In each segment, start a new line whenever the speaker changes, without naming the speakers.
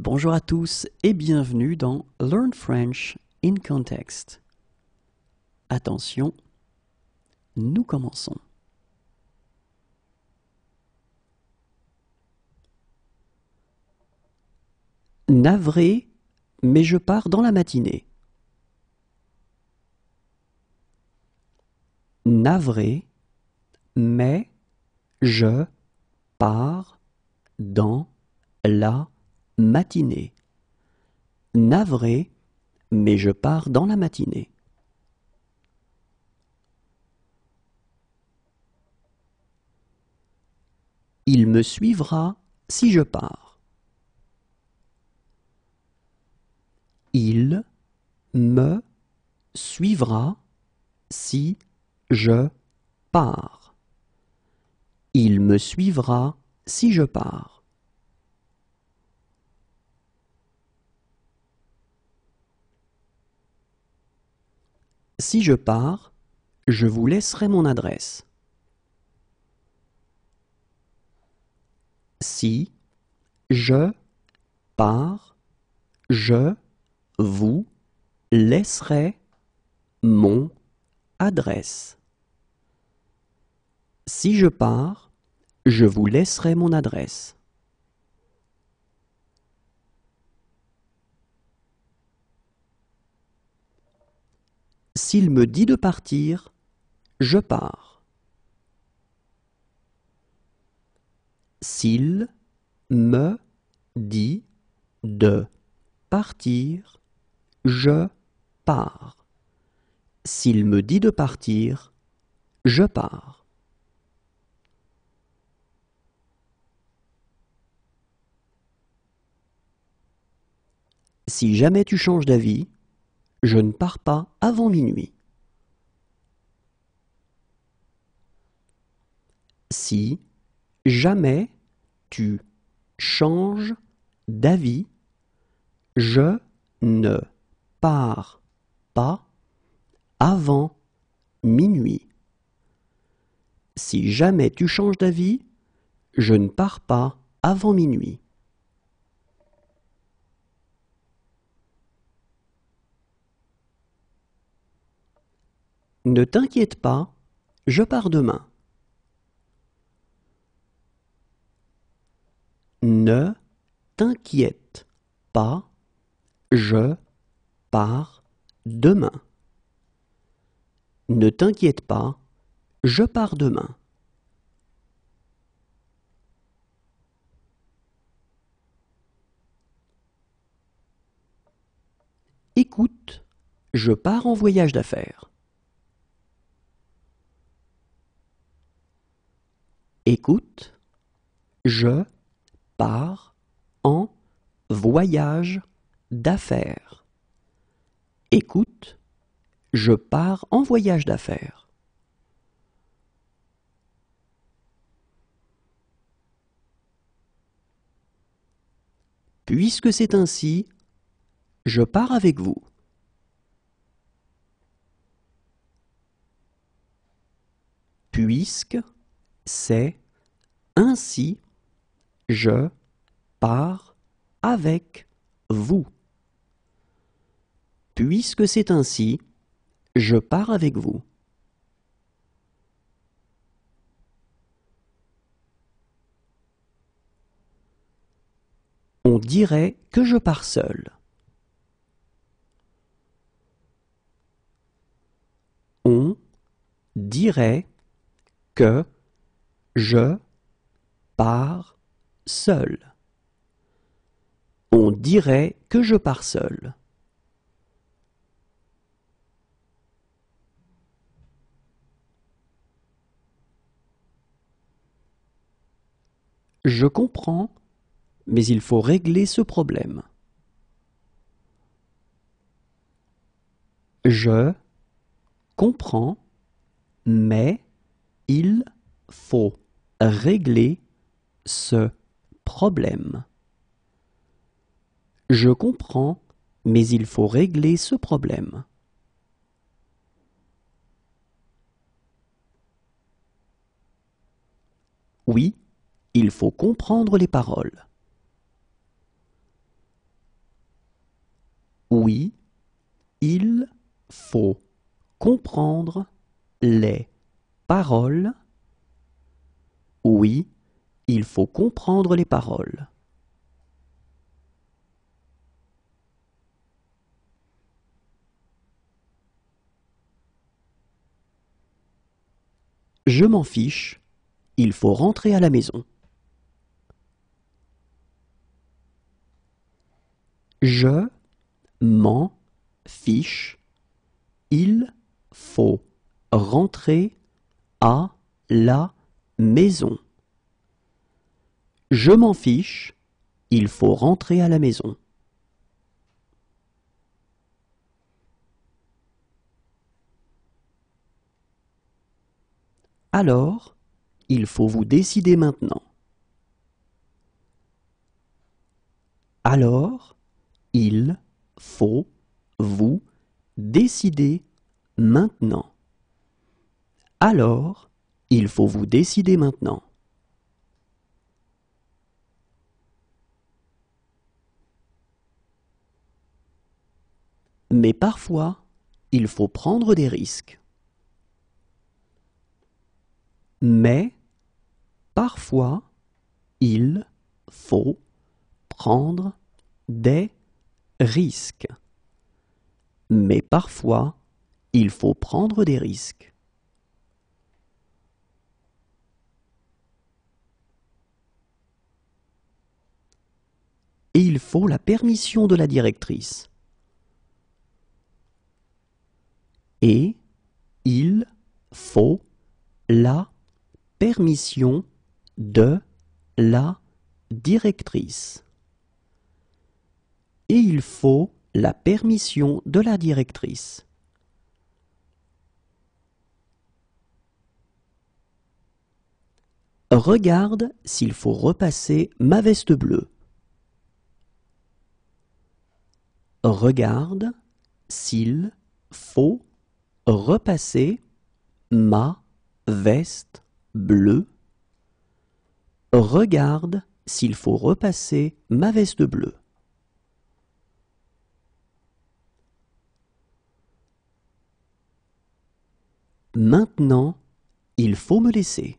Bonjour à tous et bienvenue dans Learn French in Context. Attention, nous commençons. Navré, mais je pars dans la matinée. Navré, mais je pars dans la matinée. Navré, mais je pars dans la matinée. Il me suivra si je pars. Il me suivra si je pars. Il me suivra si je pars. Si je pars, je vous laisserai mon adresse. Si je pars, je vous laisserai mon adresse. Si je pars, je vous laisserai mon adresse. S'il me dit de partir, je pars. S'il me dit de partir, je pars. S'il me dit de partir, je pars. Si jamais tu changes d'avis, je ne pars pas avant minuit. Si jamais tu changes d'avis, je ne pars pas avant minuit. Si jamais tu changes d'avis, je ne pars pas avant minuit. Ne t'inquiète pas, je pars demain. Ne t'inquiète pas, je pars demain. Ne t'inquiète pas, je pars demain. Écoute, je pars en voyage d'affaires. Écoute, je pars en voyage d'affaires. Écoute, je pars en voyage d'affaires. Puisque c'est ainsi, je pars avec vous. Puisque c'est ainsi, je pars avec vous. Puisque c'est ainsi, je pars avec vous. On dirait que je pars seul. On dirait que je pars seul. On dirait que je pars seul. Je comprends, mais il faut régler ce problème. Je comprends, mais il faut régler ce problème. Je comprends, mais il faut régler ce problème. Oui, il faut comprendre les paroles. Oui, il faut comprendre les paroles. Oui, il faut comprendre les paroles. Je m'en fiche, il faut rentrer à la maison. Je m'en fiche, il faut rentrer à la maison. Je m'en fiche, il faut rentrer à la maison. Alors, il faut vous décider maintenant. Alors, il faut vous décider maintenant. Alors, il faut vous décider maintenant. Mais parfois, il faut prendre des risques. Mais parfois, il faut prendre des risques. Mais parfois, il faut prendre des risques. Et il faut la permission de la directrice. Et il faut la permission de la directrice. Et il faut la permission de la directrice. Regarde s'il faut repasser ma veste bleue. Regarde s'il faut repasser ma veste bleue. Regarde s'il faut repasser ma veste bleue. Maintenant, il faut me laisser.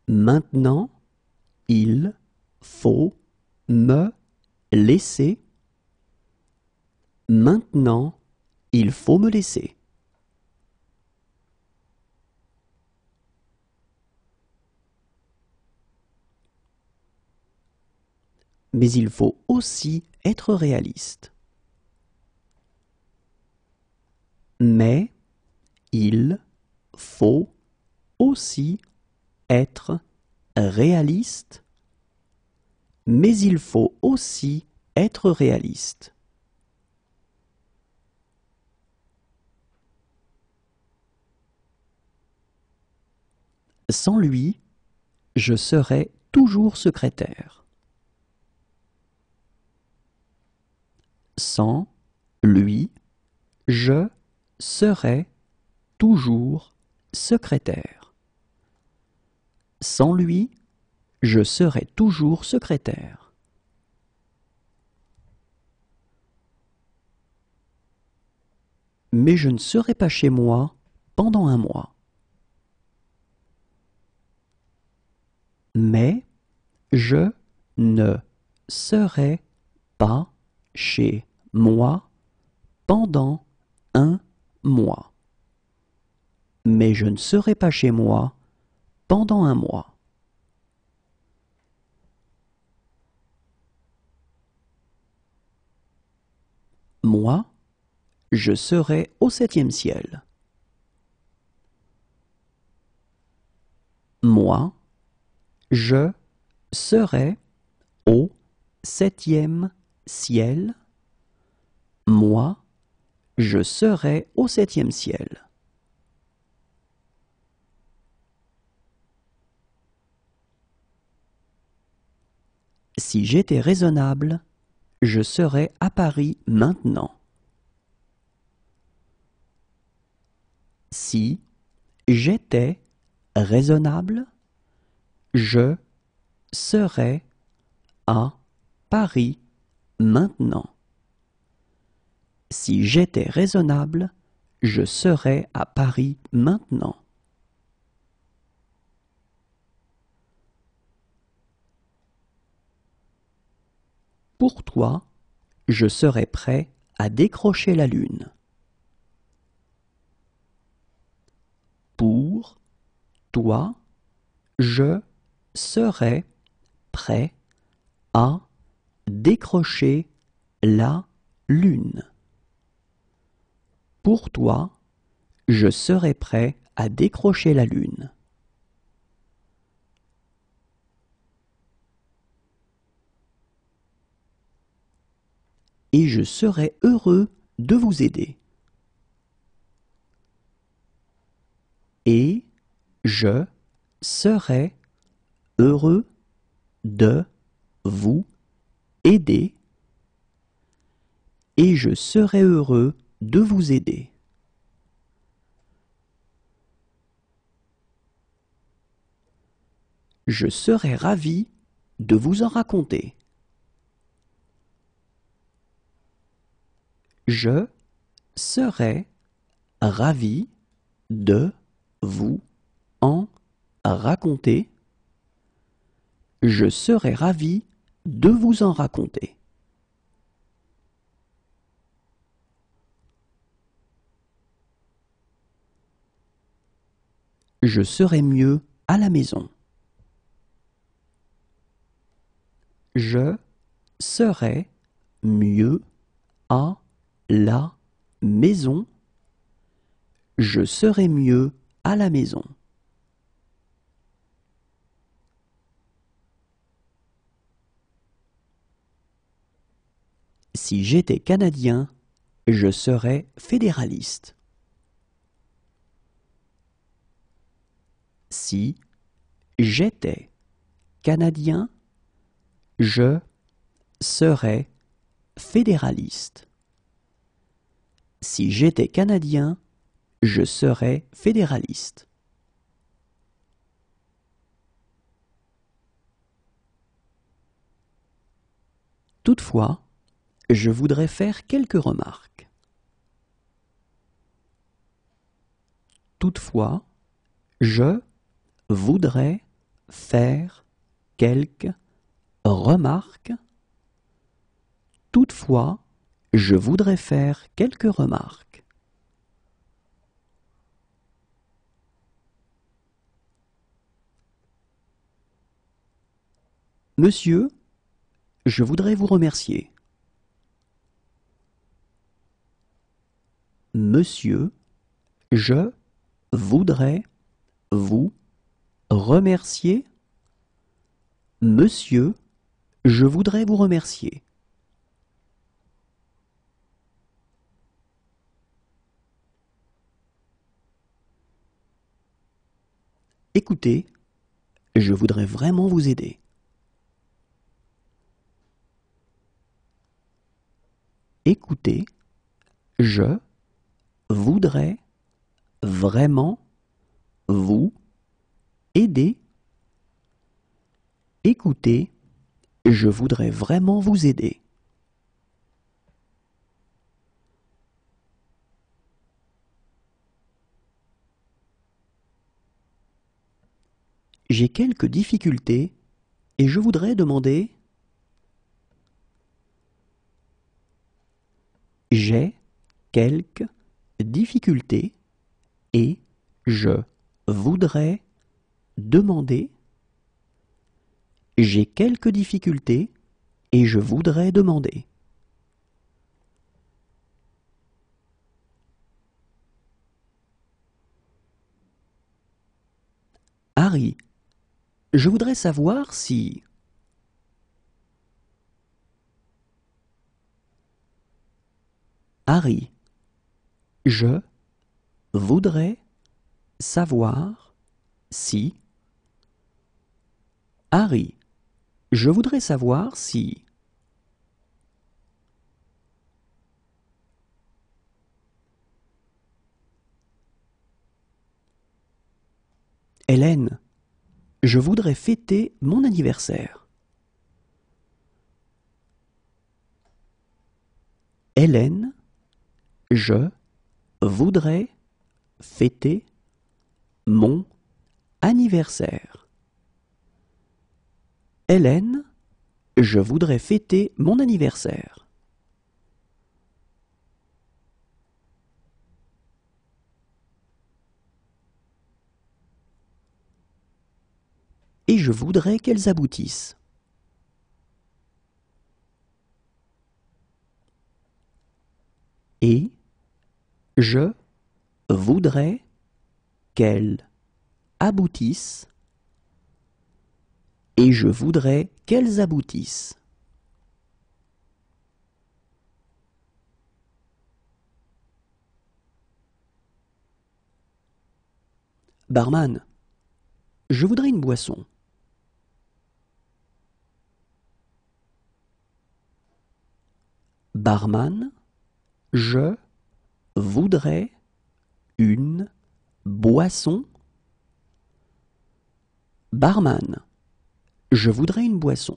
Maintenant, il faut me laisser. Maintenant, il faut me laisser. Mais il faut aussi être réaliste. Mais il faut aussi être réaliste. Mais il faut aussi être réaliste. Sans lui, je serai toujours secrétaire. Sans lui, je serai toujours secrétaire. Sans lui, je serai toujours secrétaire. Mais je ne serai pas chez moi pendant un mois. Mais je ne serai pas chez moi pendant un mois. Mais je ne serai pas chez moi pendant un mois. Moi, je serai au 7e ciel. Moi, je serai au 7e ciel. Moi, je serai au 7e ciel. Si j'étais raisonnable, je serais à Paris maintenant. Si j'étais raisonnable, je serais à Paris maintenant. Si j'étais raisonnable, je serais à Paris maintenant. Pour toi, je serais prêt à décrocher la lune. Pour toi, je serais prêt à décrocher la lune. Pour toi, je serais prêt à décrocher la lune. Et je serais heureux de vous aider. Et je serais heureux de vous aider. Et je serais heureux de vous aider. Je serais ravi de vous en raconter. Je serais ravi de vous en raconter. Je serais ravi de vous en raconter. Je serais mieux à la maison. Je serais mieux à la maison. Je serais mieux à la maison. Si j'étais Canadien, je serais fédéraliste. Si j'étais Canadien, je serais fédéraliste. Si j'étais Canadien, je serais fédéraliste. Toutefois, je voudrais faire quelques remarques. Toutefois, je voudrais faire quelques remarques. Toutefois, je voudrais faire quelques remarques. Monsieur, je voudrais vous remercier. Monsieur, je voudrais vous remercier. Monsieur, je voudrais vous remercier. Écoutez, je voudrais vraiment vous aider. Écoutez, je voudrais vraiment vous aider. Écoutez, je voudrais vraiment vous aider. J'ai quelques difficultés et je voudrais demander. J'ai quelques difficultés et je voudrais demander. J'ai quelques difficultés et je voudrais demander. Harry, je voudrais savoir si. Harry, je voudrais savoir si. Harry, je voudrais savoir si. Hélène, je voudrais fêter mon anniversaire. Hélène, je voudrais fêter mon anniversaire. Hélène, je voudrais fêter mon anniversaire. Et je voudrais qu'elles aboutissent. Et je voudrais qu'elles aboutissent. Et je voudrais qu'elles aboutissent. Barman, je voudrais une boisson. Barman, je voudrais une boisson. Barman, je voudrais une boisson.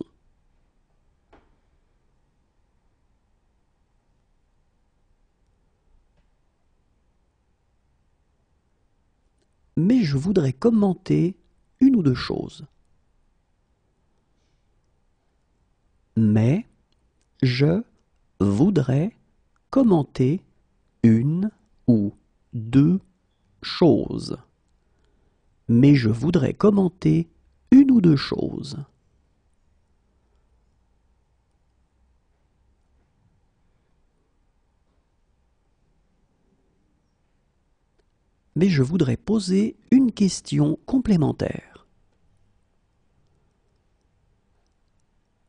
Mais je voudrais commenter une ou deux choses. Mais je voudrais commenter une ou deux choses. Mais je voudrais commenter une ou deux choses. Mais je voudrais poser une question complémentaire.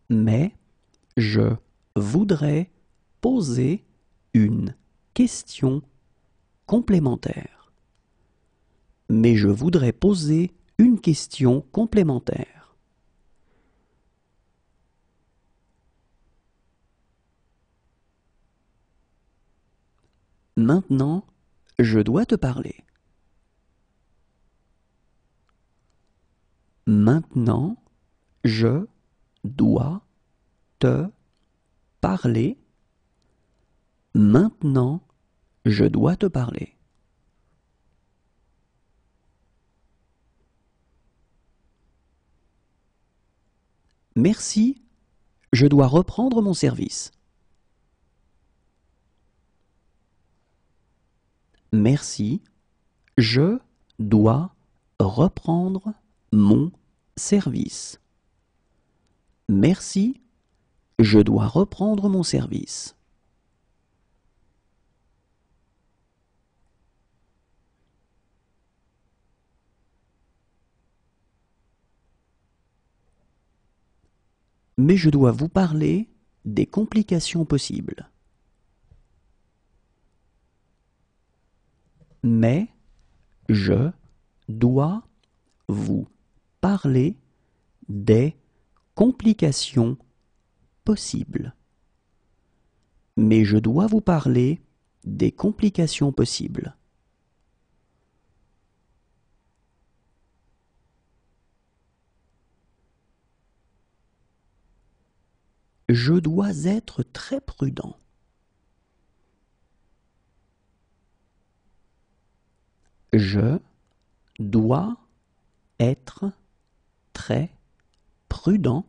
Mais je voudrais poser une question complémentaire. Mais je voudrais poser une question complémentaire. Maintenant, je dois te parler. Maintenant, je dois te parler. Maintenant, je dois te parler. Merci, je dois reprendre mon service. Merci, je dois reprendre mon service. Merci, je dois reprendre mon service. Mais je dois vous parler des complications possibles. Mais je dois vous parler des complications possibles. Mais je dois vous parler des complications possibles. Je dois être très prudent. Je dois être très prudent.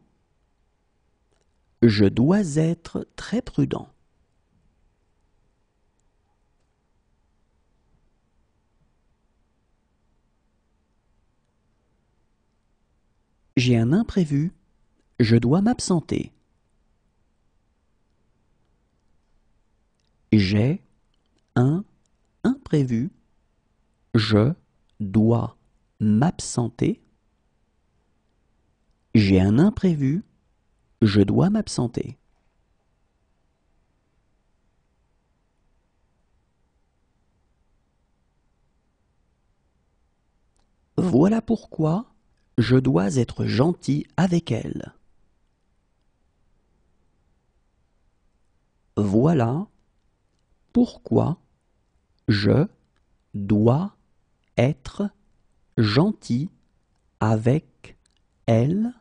Je dois être très prudent. J'ai un imprévu. Je dois m'absenter. J'ai un imprévu. Je dois m'absenter. J'ai un imprévu. Je dois m'absenter. Voilà pourquoi je dois être gentil avec elle. Voilà pourquoi je dois être gentil avec elle.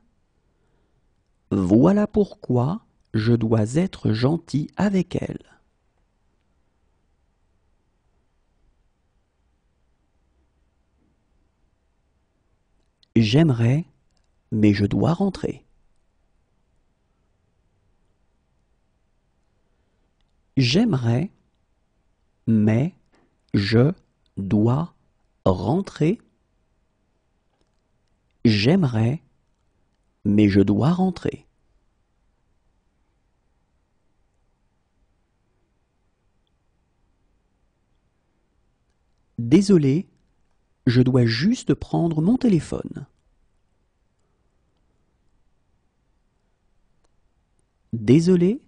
Voilà pourquoi je dois être gentil avec elle. J'aimerais, mais je dois rentrer. J'aimerais, mais je dois rentrer. J'aimerais, mais je dois rentrer. Désolé, je dois juste prendre mon téléphone. Désolé,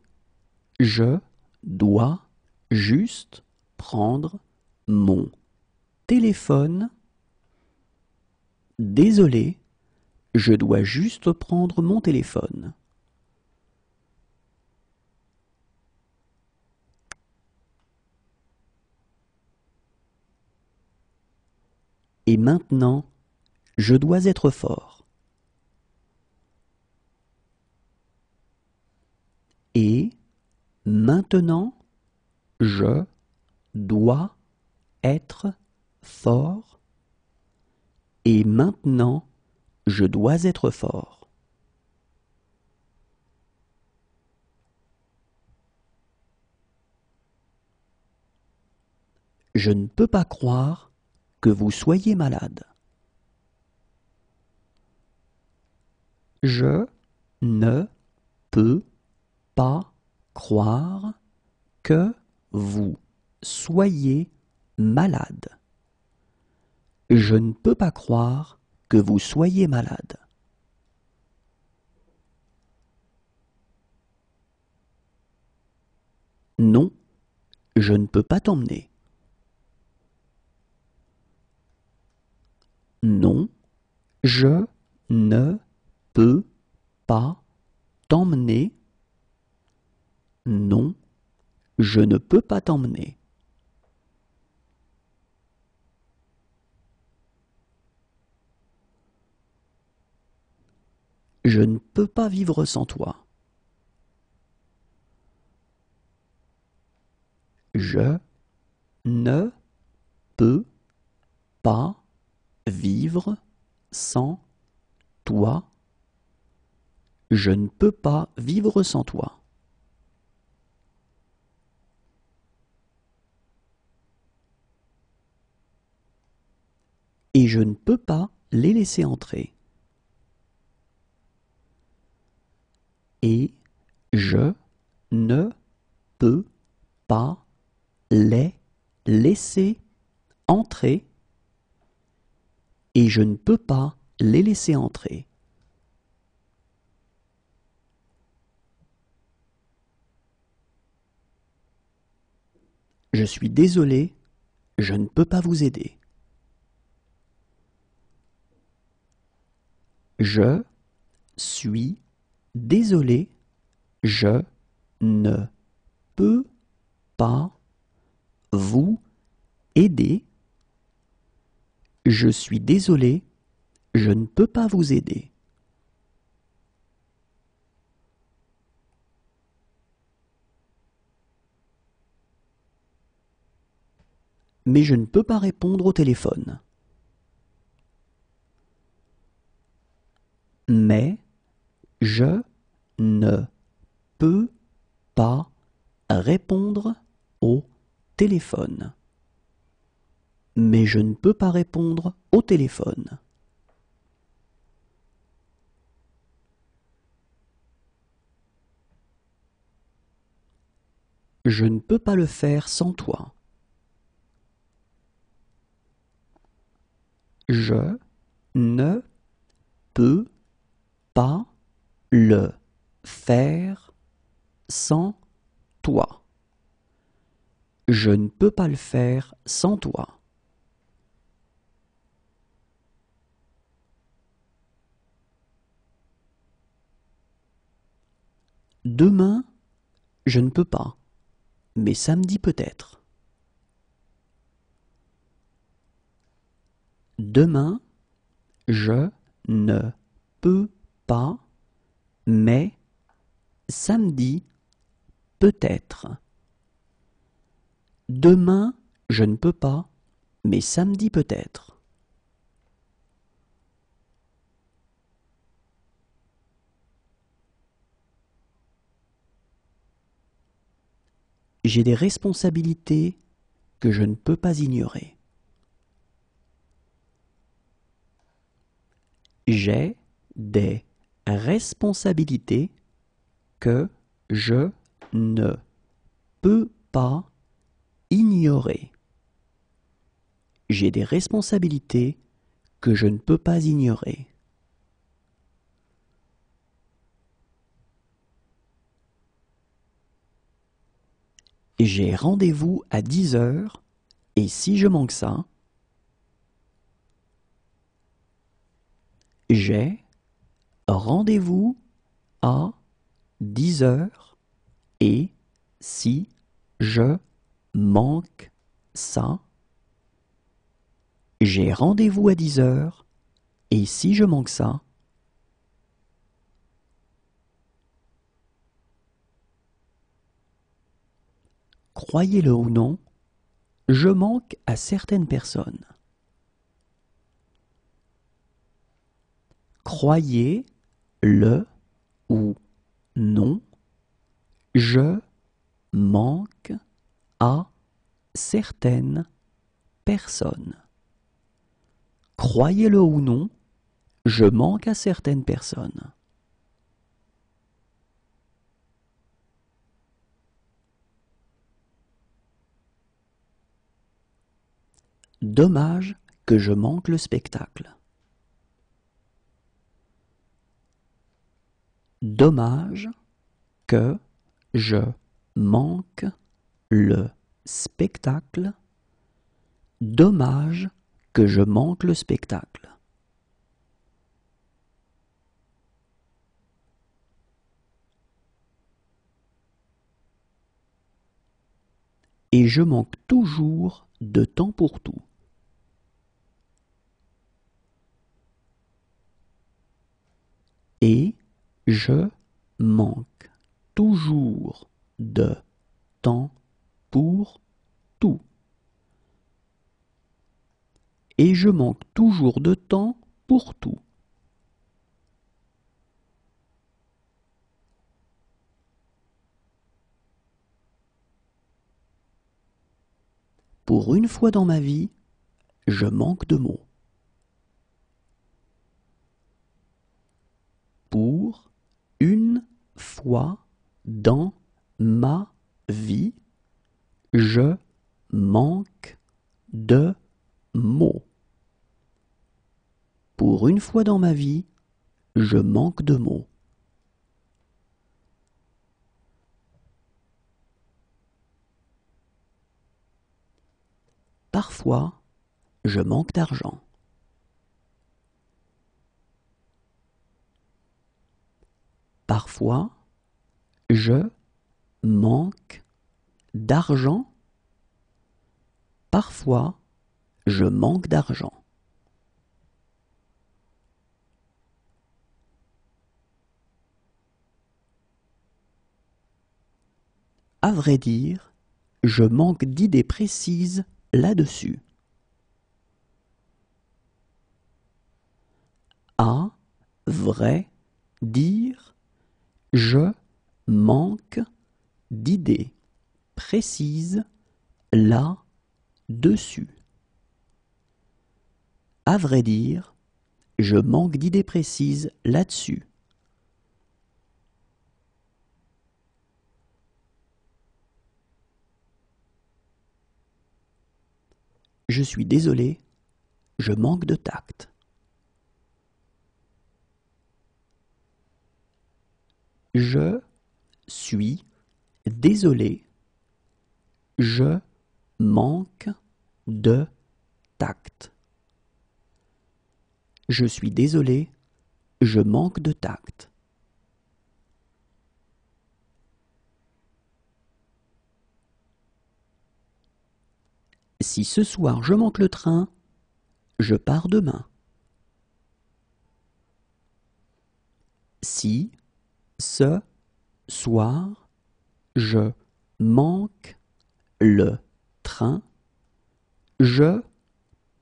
je dois juste prendre mon téléphone. Désolé, je dois juste prendre mon téléphone. Et maintenant, je dois être fort. Et maintenant, je dois être fort. Et maintenant, je dois être fort. Je ne peux pas croire que vous soyez malade. Je ne peux pas croire que vous soyez malade. Je ne peux pas croire que vous soyez malade. Non, je ne peux pas t'emmener. Non, je ne peux pas t'emmener. Non, je ne peux pas t'emmener. Je ne peux pas vivre sans toi. Je ne peux pas vivre sans toi. Je ne peux pas vivre sans toi. Et je ne peux pas les laisser entrer. Et je ne peux pas les laisser entrer. Et je ne peux pas les laisser entrer. Je suis désolé, je ne peux pas vous aider. Je suis désolé, je ne peux pas vous aider. Je suis désolé, je ne peux pas vous aider. Mais je ne peux pas répondre au téléphone. Mais je ne peux pas répondre au téléphone. Mais je ne peux pas répondre au téléphone. Je ne peux pas le faire sans toi. Je ne peux pas le faire sans toi. Je ne peux pas le faire sans toi. Demain, je ne peux pas, mais samedi peut-être. Demain, je ne peux pas, mais samedi peut-être. Demain, je ne peux pas, mais samedi peut-être. J'ai des responsabilités que je ne peux pas ignorer. J'ai des responsabilités que je ne peux pas ignorer. J'ai des responsabilités que je ne peux pas ignorer. J'ai rendez-vous à 10 heures et si je manque ça, j'ai rendez-vous à 10 heures et si je manque ça, j'ai rendez-vous à 10 heures et si je manque ça, croyez-le ou non, je manque à certaines personnes. Croyez-le ou non, je manque à certaines personnes. Croyez-le ou non, je manque à certaines personnes. Dommage que je manque le spectacle. Dommage que je manque le spectacle. Dommage que je manque le spectacle. Et je manque toujours de temps pour tout. Et je manque toujours de temps pour tout. Et je manque toujours de temps pour tout. Pour une fois dans ma vie, je manque de mots. Pour une fois dans ma vie, je manque de mots. Pour une fois dans ma vie, je manque de mots. Parfois, je manque d'argent. Parfois, je manque d'argent. Parfois, je manque d'argent. À vrai dire, je manque d'idées précises là-dessus. À vrai dire, je manque d'idées précises là-dessus. À vrai dire, je manque d'idées précises là-dessus. Je suis désolé, je manque de tact. Je suis désolé, je manque de tact. Je suis désolé, je manque de tact. Si ce soir je manque le train, je pars demain. Si ce soir je manque le train, je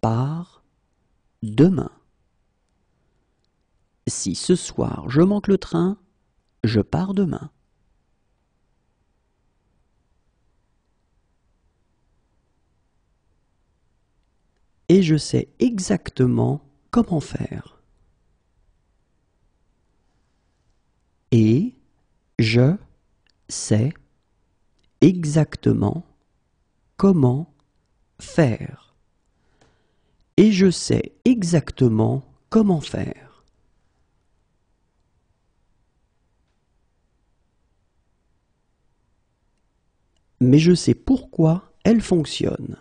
pars demain. Si ce soir je manque le train, je pars demain. et je sais exactement comment faire. Et je sais exactement comment faire. Et je sais exactement comment faire. Mais je sais pourquoi elle fonctionne.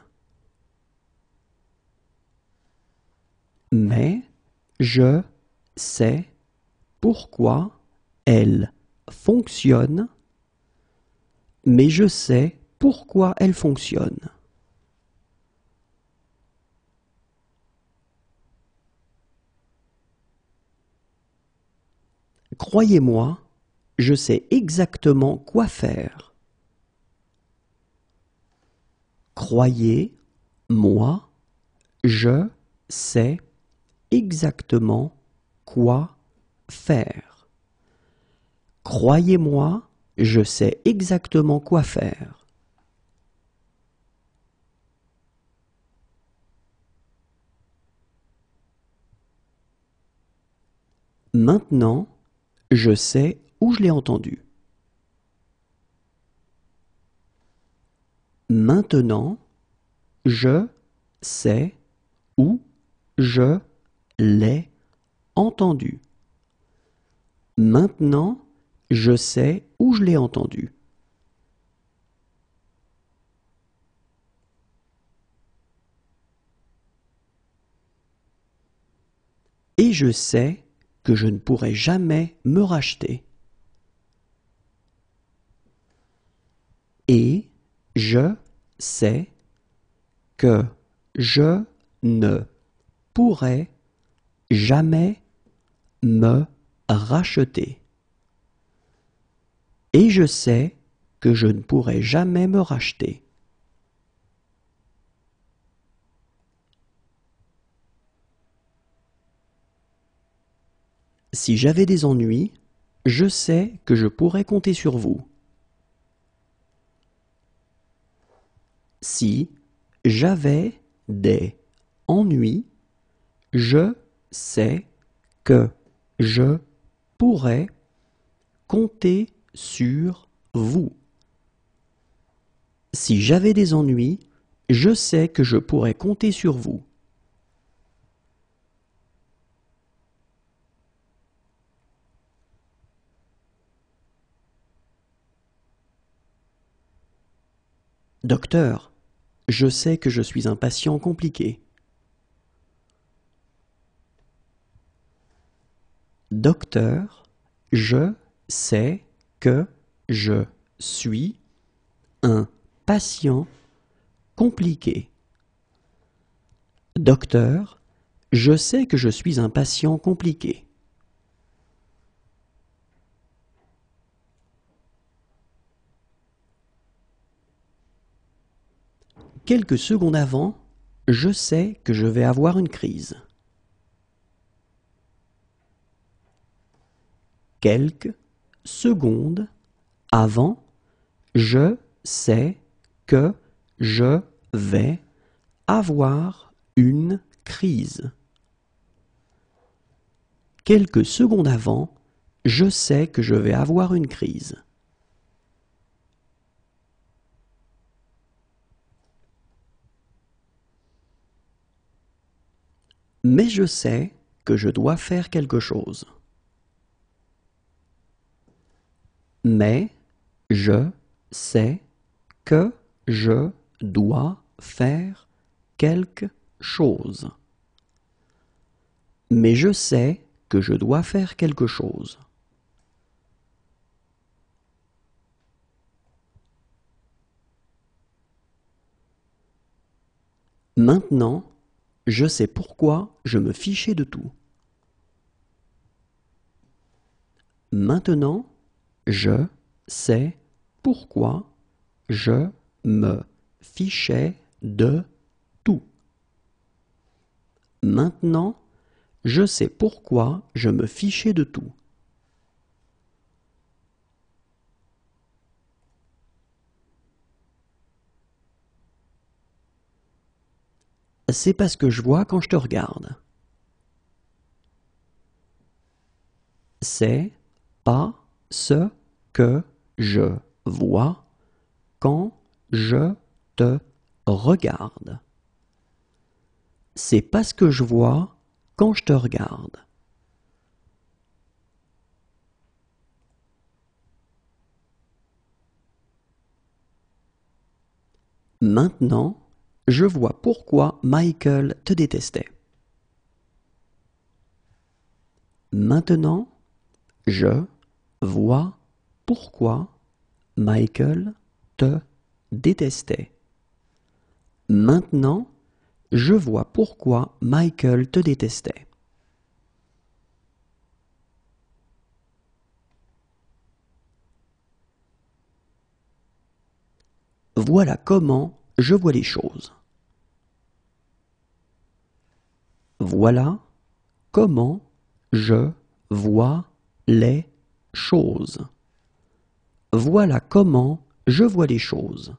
Mais je sais pourquoi elle fonctionne. Mais je sais pourquoi elle fonctionne. Croyez-moi, je sais exactement quoi faire. Croyez-moi, je sais exactement quoi faire. Croyez-moi, je sais exactement quoi faire. Maintenant, je sais où je l'ai entendu. Maintenant, je sais où je l'ai entendu. Maintenant, je sais où je l'ai entendu. Et je sais que je ne pourrai jamais me racheter. Et je sais que je ne pourrai jamais me racheter. Et je sais que je ne pourrai jamais me racheter. Si j'avais des ennuis, je sais que je pourrais compter sur vous. Si j'avais des ennuis, je sais que je pourrais compter sur vous. Si j'avais des ennuis, je sais que je pourrais compter sur vous. Docteur, je sais que je suis un patient compliqué. Docteur, je sais que je suis un patient compliqué. Docteur, je sais que je suis un patient compliqué. Quelques secondes avant, je sais que je vais avoir une crise. Quelques secondes avant, je sais que je vais avoir une crise. Quelques secondes avant, je sais que je vais avoir une crise. Mais je sais que je dois faire quelque chose. Mais je sais que je dois faire quelque chose. Mais je sais que je dois faire quelque chose. Maintenant, je sais pourquoi je me fichais de tout. Maintenant, je sais pourquoi je me fichais de tout. Maintenant, je sais pourquoi je me fichais de tout. c'est pas ce que je vois quand je te regarde. C'est pas ce que je vois quand je te regarde. C'est pas ce que je vois quand je te regarde. Maintenant, je vois pourquoi Michael te détestait. Maintenant, je vois pourquoi Michael te détestait. Maintenant, je vois pourquoi Michael te détestait. Voilà comment je vois les choses. Voilà comment je vois les choses. Voilà comment je vois les choses.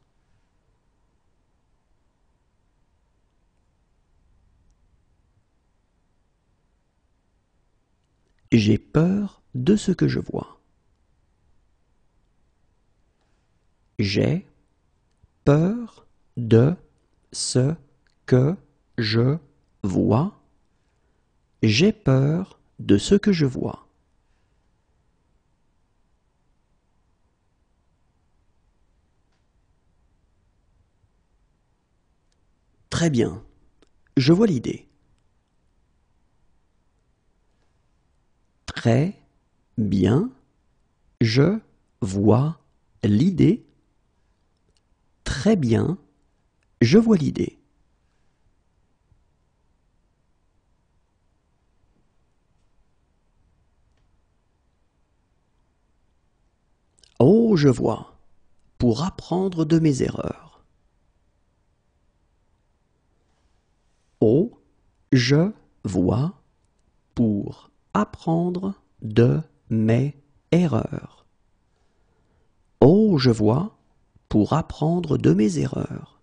J'ai peur de ce que je vois. J'ai peur de ce que je vois. J'ai peur de ce que je vois. Très bien, je vois l'idée. Très bien, je vois l'idée. Très bien, je vois l'idée. Oh, je vois. Pour apprendre de mes erreurs. Oh, je vois. Pour apprendre de mes erreurs. Oh, je vois. Pour apprendre de mes erreurs.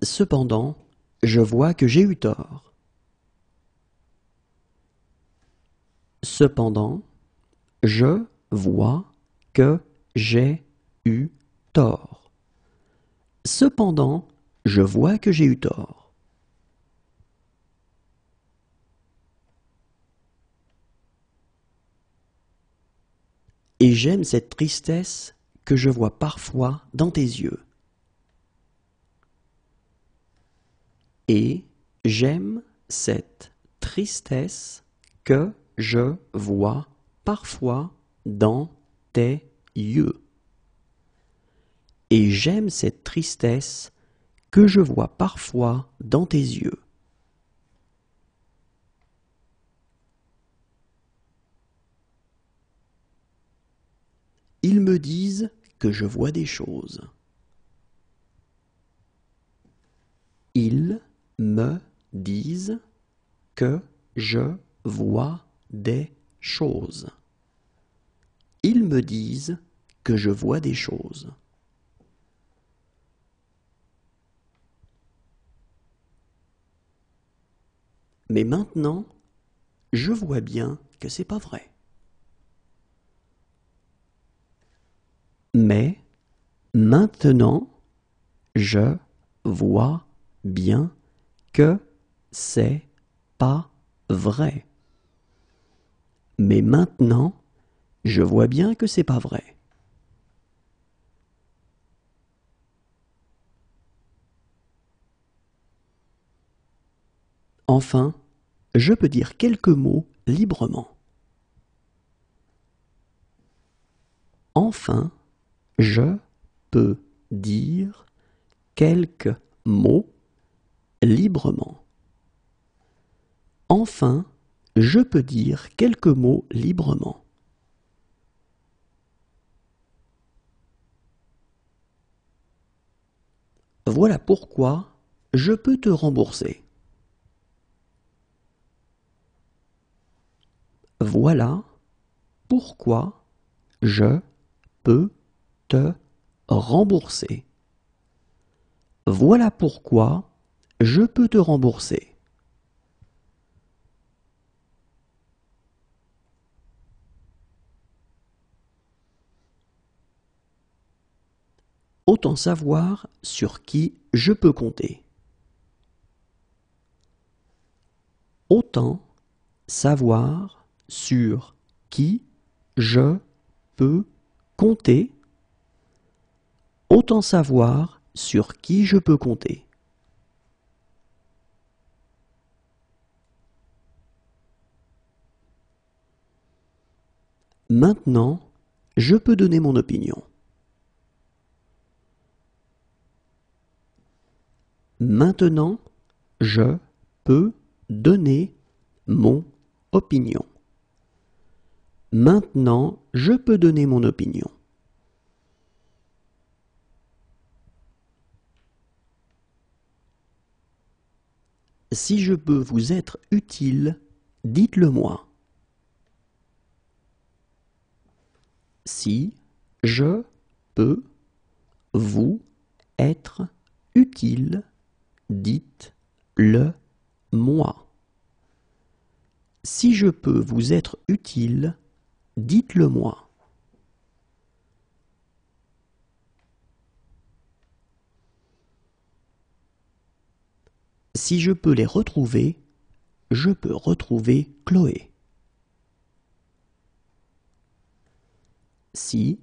Cependant, je vois que j'ai eu tort. Cependant, je vois que j'ai eu tort. Cependant, je vois que j'ai eu tort. Et j'aime cette tristesse que je vois parfois dans tes yeux. Et j'aime cette tristesse que je vois parfois dans tes yeux. Et j'aime cette tristesse que je vois parfois dans tes yeux. Ils me disent que je vois des choses. Ils me disent que je vois des choses. Ils me disent que je vois des choses. Mais maintenant, je vois bien que c'est pas vrai. Mais maintenant, je vois bien que c'est pas vrai. Mais maintenant, je vois bien que c'est pas vrai. Enfin, je peux dire quelques mots librement. Enfin, je peux dire quelques mots librement. Enfin, je peux dire quelques mots librement. Voilà pourquoi je peux te rembourser. Voilà pourquoi je peux te rembourser. Voilà pourquoi je peux te rembourser. Autant savoir sur qui je peux compter. Autant savoir sur qui je peux compter. Autant savoir sur qui je peux compter. Maintenant, je peux donner mon opinion. Maintenant, je peux donner mon opinion. Maintenant, je peux donner mon opinion. Si je peux vous être utile, dites-le moi. Si je peux vous être utile, dites-le moi. Si je peux vous être utile, dites-le moi. Si je peux les retrouver, je peux retrouver Chloé. Si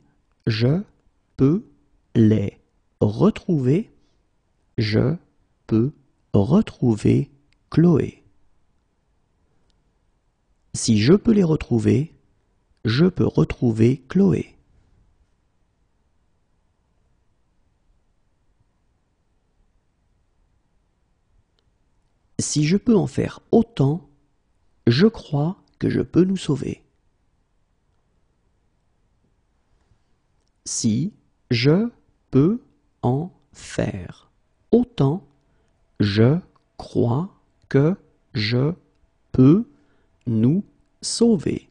je peux les retrouver, je peux retrouver Chloé. Si je peux les retrouver, je peux retrouver Chloé. Si je peux en faire autant, je crois que je peux nous sauver. Si je peux en faire autant, je crois que je peux nous sauver.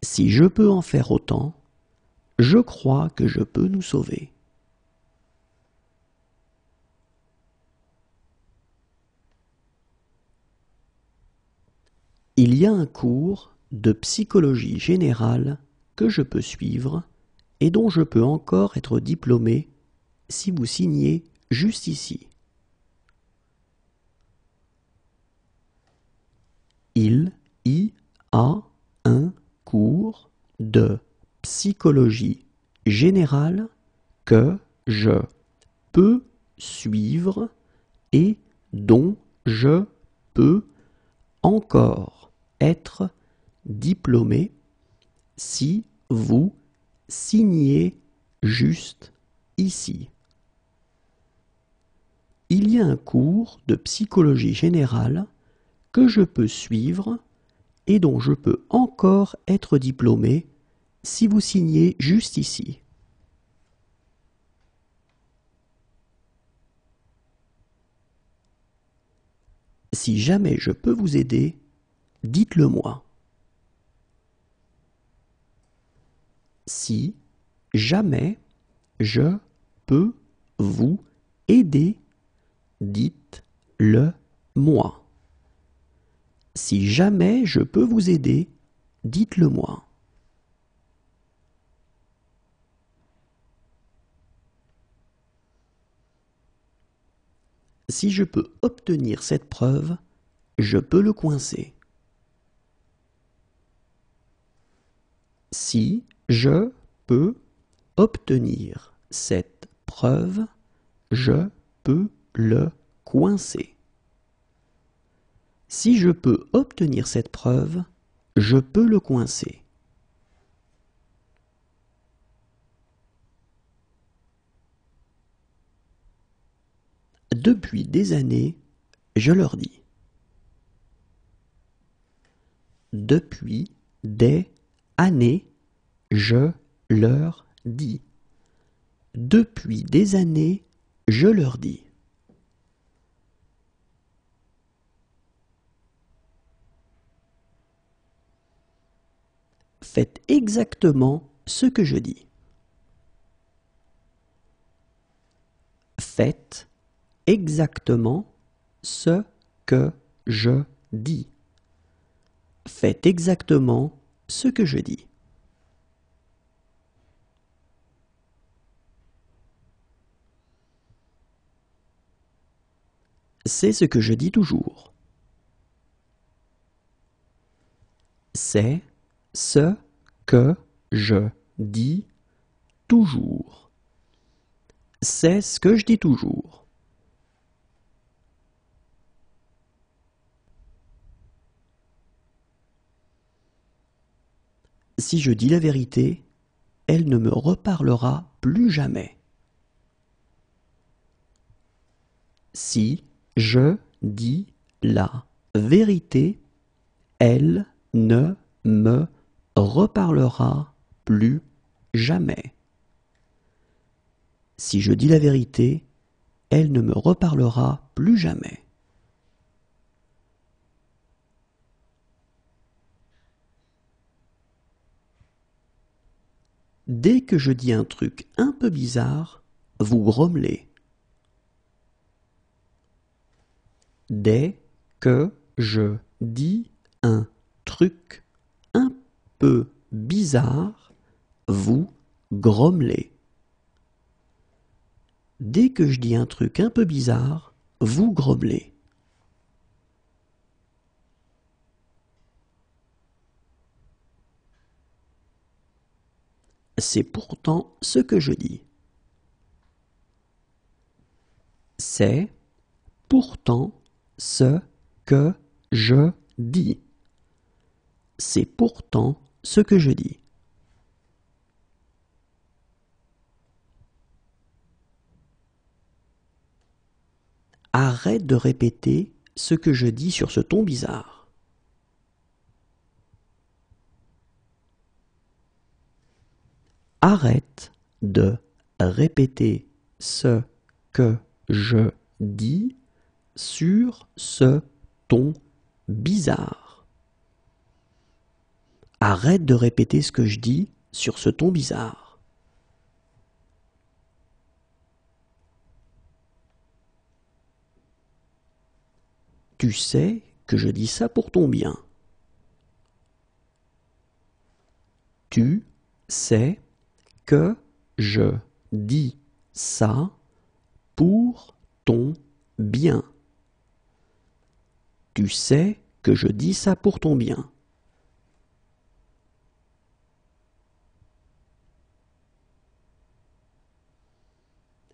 Si je peux en faire autant, je crois que je peux nous sauver. Il y a un cours de psychologie générale que je peux suivre et dont je peux encore être diplômé si vous signez juste ici. Il y a un cours de psychologie générale que je peux suivre et dont je peux encore être diplômé si vous signez juste ici. Il y a un cours de psychologie générale que je peux suivre et dont je peux encore être diplômé si vous signez juste ici. Si jamais je peux vous aider, dites-le moi. Si jamais je peux vous aider, dites-le moi. Si jamais je peux vous aider, dites-le moi. Si je peux obtenir cette preuve, je peux le coincer. Si je peux obtenir cette preuve, je peux le coincer. Si je peux obtenir cette preuve, je peux le coincer. Depuis des années, je leur dis. Depuis des années, je leur dis. Depuis des années, je leur dis. Faites exactement ce que je dis. Faites exactement ce que je dis. Faites exactement ce que je dis. C'est ce que je dis toujours. C'est ce que je dis toujours. C'est ce que je dis toujours. Si je dis la vérité, elle ne me reparlera plus jamais. Si je dis la vérité, elle ne me reparlera plus jamais. Si je dis la vérité, elle ne me reparlera plus jamais. Dès que je dis un truc un peu bizarre, vous grommelez. Dès que je dis un truc un peu bizarre, vous grommelez. Dès que je dis un truc un peu bizarre, vous grommelez. C'est pourtant ce que je dis. C'est pourtant ce que je dis. C'est pourtant ce que je dis. Arrête de répéter ce que je dis sur ce ton bizarre. Arrête de répéter ce que je dis sur ce ton bizarre. Arrête de répéter ce que je dis sur ce ton bizarre. Tu sais que je dis ça pour ton bien. Tu sais que je dis ça pour ton bien. Tu sais que je dis ça pour ton bien.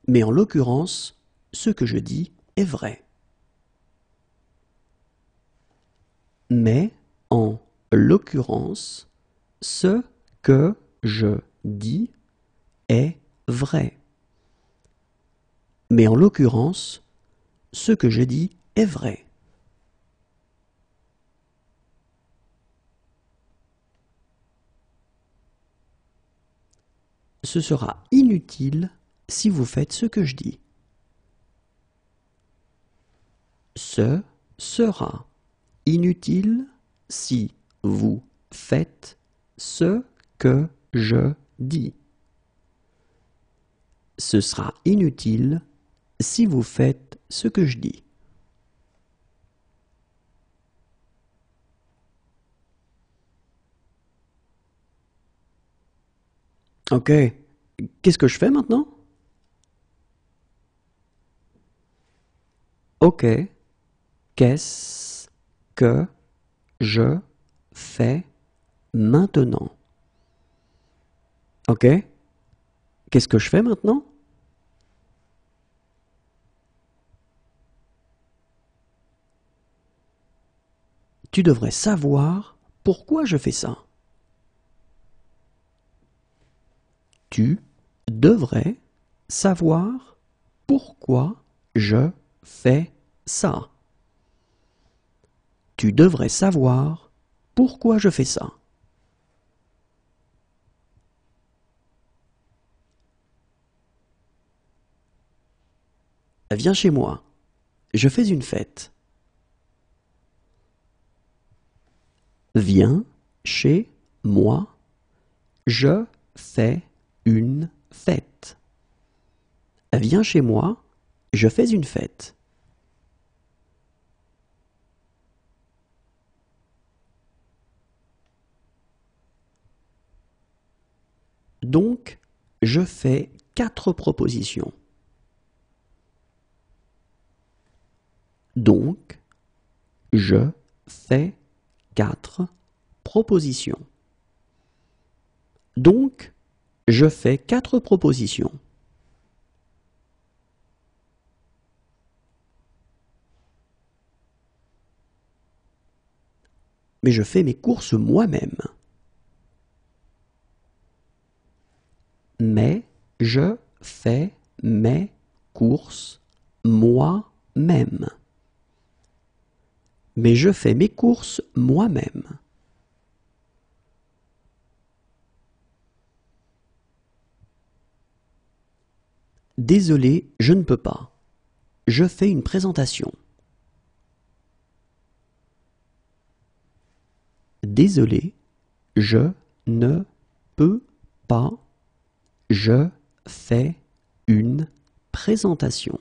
Mais en l'occurrence, ce que je dis est vrai. Mais en l'occurrence, ce que je dis est vrai. Mais en l'occurrence, ce que je dis est vrai. Ce sera inutile si vous faites ce que je dis. Ce sera inutile si vous faites ce que je dis. Ce sera inutile si vous faites ce que je dis. Ok, qu'est-ce que je fais maintenant? Ok, qu'est-ce que je fais maintenant? Ok, qu'est-ce que je fais maintenant? Tu devrais savoir pourquoi je fais ça. Tu devrais savoir pourquoi je fais ça. Tu devrais savoir pourquoi je fais ça. Viens chez moi. Je fais une fête. Viens chez moi. Je fais une fête. Viens chez moi, je fais une fête. Donc, je fais 4 propositions. Donc, je fais 4 propositions. Donc, je fais 4 propositions. Mais je fais mes courses moi-même. Mais je fais mes courses moi-même. Mais je fais mes courses moi-même. Désolé, je ne peux pas. Je fais une présentation. Désolé, je ne peux pas. Je fais une présentation.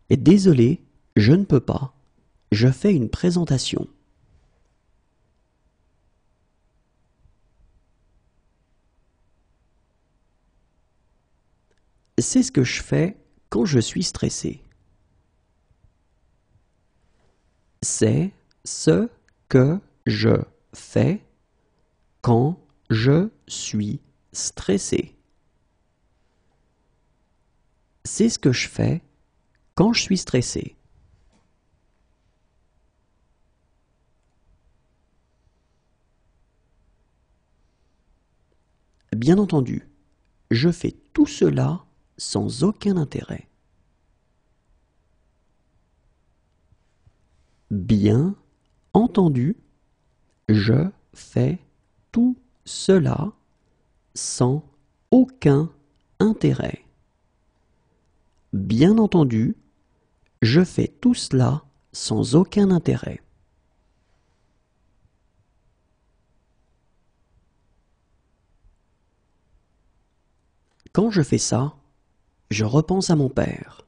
Et désolé, je ne peux pas. Je fais une présentation. C'est ce que je fais quand je suis stressé. C'est ce que je fais quand je suis stressé. C'est ce que je fais quand je suis stressé. Bien entendu, je fais tout cela sans aucun intérêt. Bien entendu, je fais tout cela sans aucun intérêt. Bien entendu, je fais tout cela sans aucun intérêt. Quand je fais ça, je repense à mon père.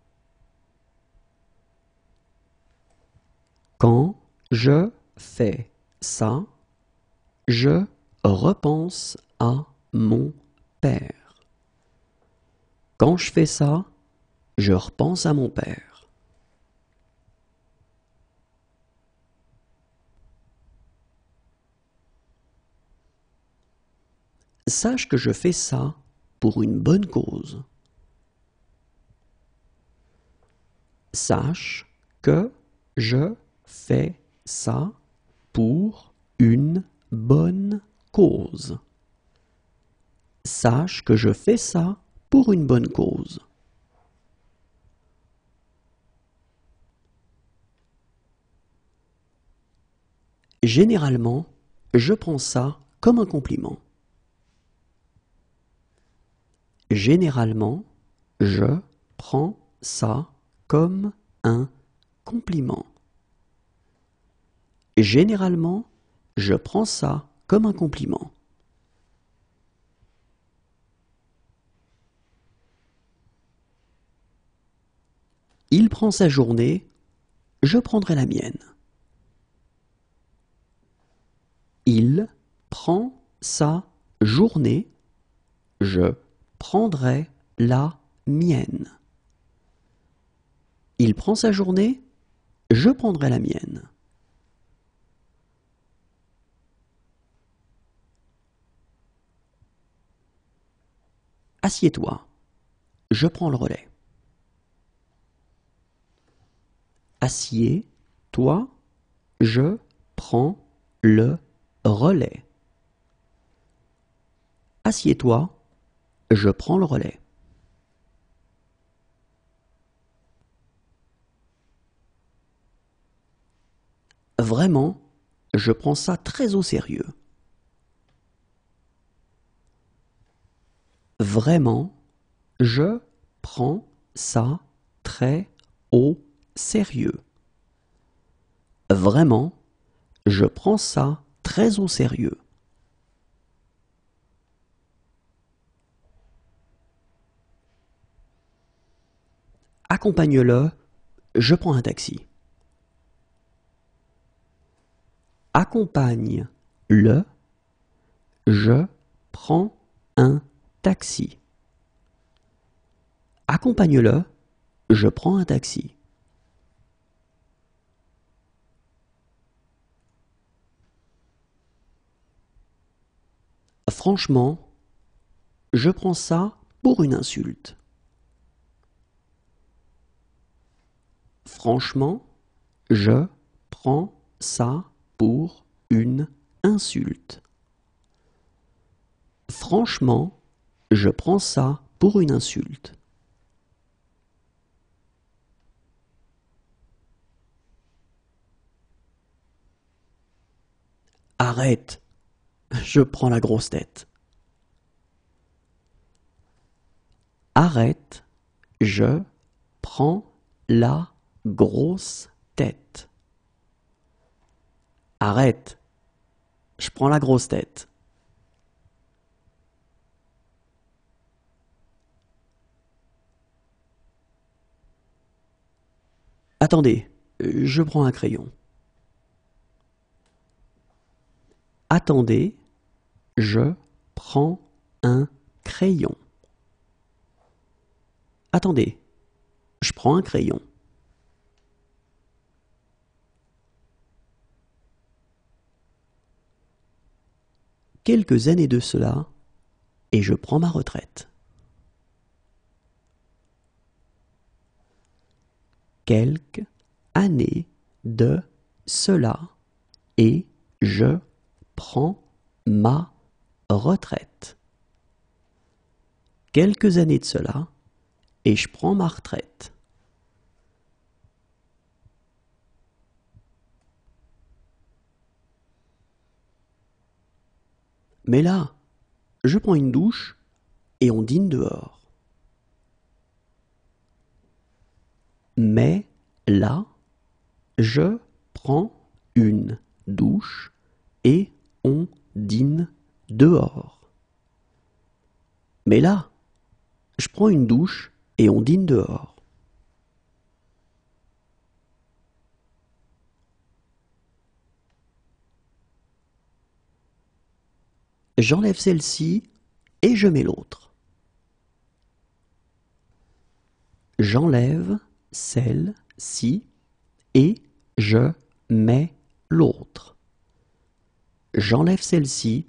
Quand je fais ça, je repense à mon père. Quand je fais ça, je repense à mon père. Sache que je fais ça pour une bonne cause. Sache que je fais ça pour une bonne cause. Sache que je fais ça pour une bonne cause. Généralement, je prends ça comme un compliment. Généralement, je prends ça comme un compliment. Généralement, je prends ça comme un compliment. Il prend sa journée, je prendrai la mienne. Il prend sa journée, je prendrai la mienne. Il prend sa journée, je prendrai la mienne. Assieds-toi, je prends le relais. Assieds-toi, je prends le relais. Assieds-toi, je prends le relais. Vraiment, je prends ça très au sérieux. Vraiment, je prends ça très au sérieux. Vraiment, je prends ça très au sérieux. Accompagne-le, je prends un taxi. Accompagne-le, je prends un taxi. Accompagne-le, je prends un taxi. Franchement, je prends ça pour une insulte. Franchement, je prends ça pour une insulte. Franchement, je prends ça pour une insulte. Arrête, je prends la grosse tête. Arrête, je prends la grosse tête. Arrête, je prends la grosse tête. Attendez, je prends un crayon. Attendez, je prends un crayon. Attendez, je prends un crayon. Quelques années de cela, et je prends ma retraite. Quelques années de cela, et je prends ma retraite. Quelques années de cela, et je prends ma retraite. Mais là, je prends une douche et on dîne dehors. Mais là, je prends une douche et on dîne dehors. Mais là, je prends une douche et on dîne dehors. J'enlève celle-ci et je mets l'autre. J'enlève celle-ci et je mets l'autre. J'enlève celle-ci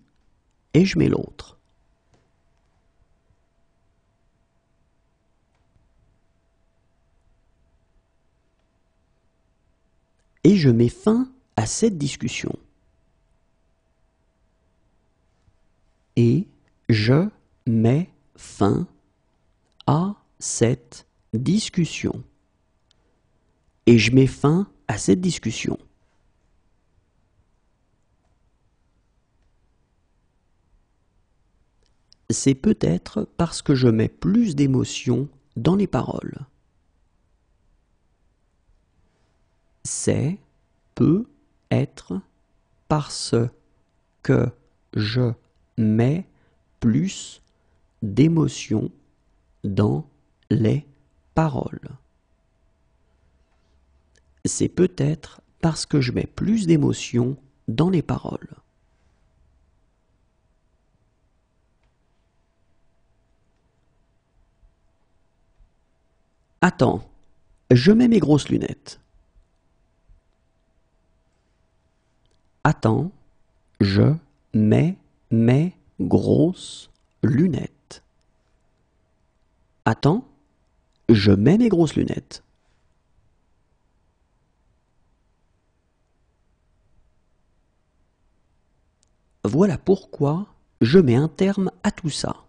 et je mets l'autre. Et je mets fin à cette discussion. Et je mets fin à cette discussion. Et je mets fin à cette discussion. C'est peut-être parce que je mets plus d'émotion dans les paroles. C'est peut-être parce que je mets plus d'émotion dans les paroles. C'est peut-être parce que je mets plus d'émotion dans les paroles. Attends, je mets mes grosses lunettes. Attends, je mets mes grosses lunettes. Attends, je mets mes grosses lunettes. Voilà pourquoi je mets un terme à tout ça.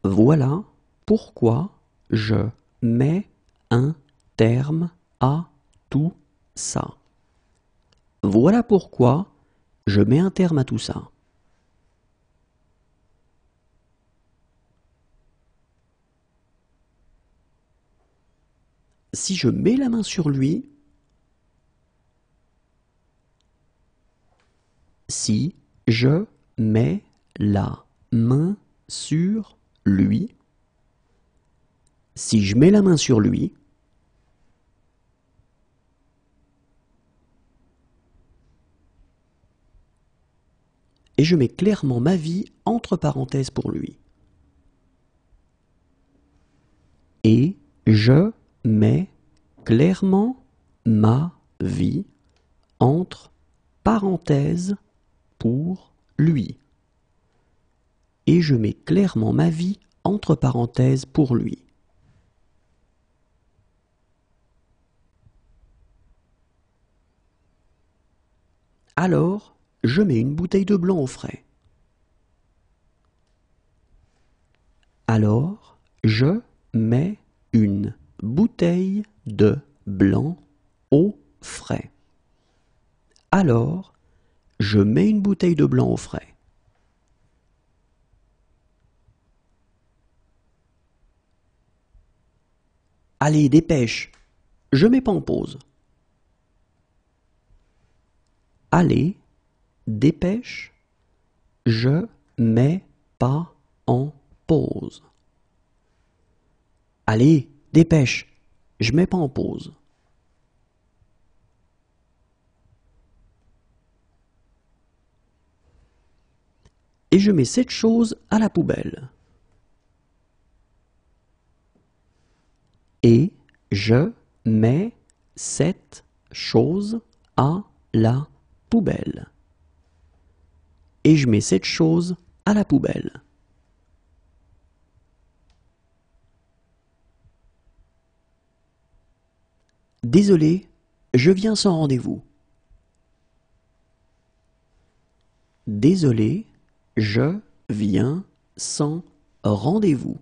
Voilà pourquoi je mets un terme à tout ça. Voilà pourquoi je mets un terme à tout ça. Si je mets la main sur lui, si je mets la main sur lui, Si je mets la main sur lui, et je mets clairement ma vie entre parenthèses pour lui. Et je mets clairement ma vie entre parenthèses pour lui. Et je mets clairement ma vie entre parenthèses pour lui. Alors, je mets une bouteille de blanc au frais. Alors, je mets une bouteille de blanc au frais. Alors, je mets une bouteille de blanc au frais. Allez, dépêche, je mets pas en pause. Allez, dépêche, je mets pas en pause. Allez, dépêche, je mets pas en pause. Et je mets cette chose à la poubelle. Et je mets cette chose à la poubelle. Et je mets cette chose à la poubelle. Désolé, je viens sans rendez-vous. Désolé, je viens sans rendez-vous.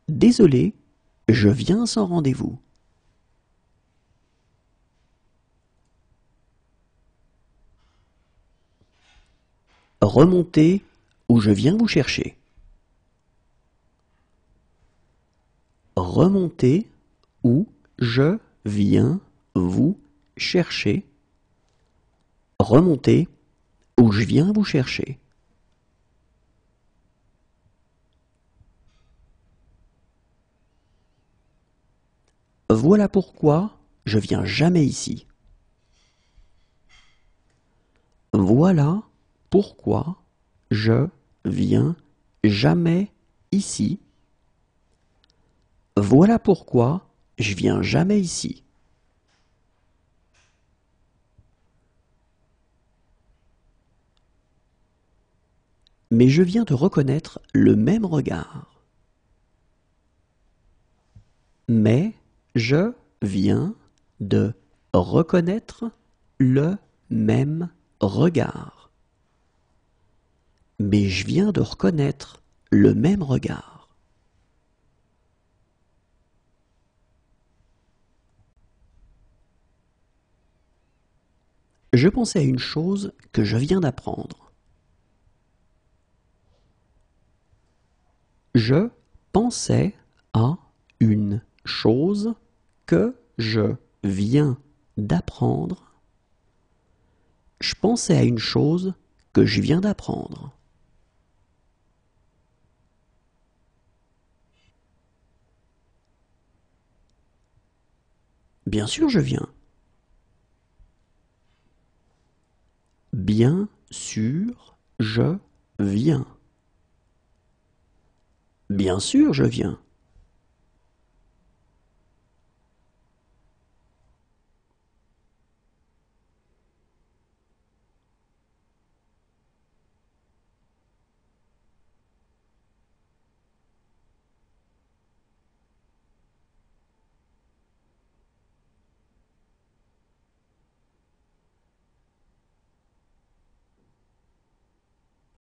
Désolé, je viens sans rendez-vous. Remontez ou je viens vous chercher. Remontez ou je viens vous chercher. Remontez ou je viens vous chercher. Voilà pourquoi je viens jamais ici. Voilà pourquoi je viens jamais ici. Voilà pourquoi je viens jamais ici. Mais je viens de reconnaître le même regard. Mais je viens de reconnaître le même regard. Mais je viens de reconnaître le même regard. Je pensais à une chose que je viens d'apprendre. Je pensais à une chose que je viens d'apprendre. Je pensais à une chose que je viens d'apprendre. Bien sûr, je viens. Bien sûr, je viens. Bien sûr, je viens.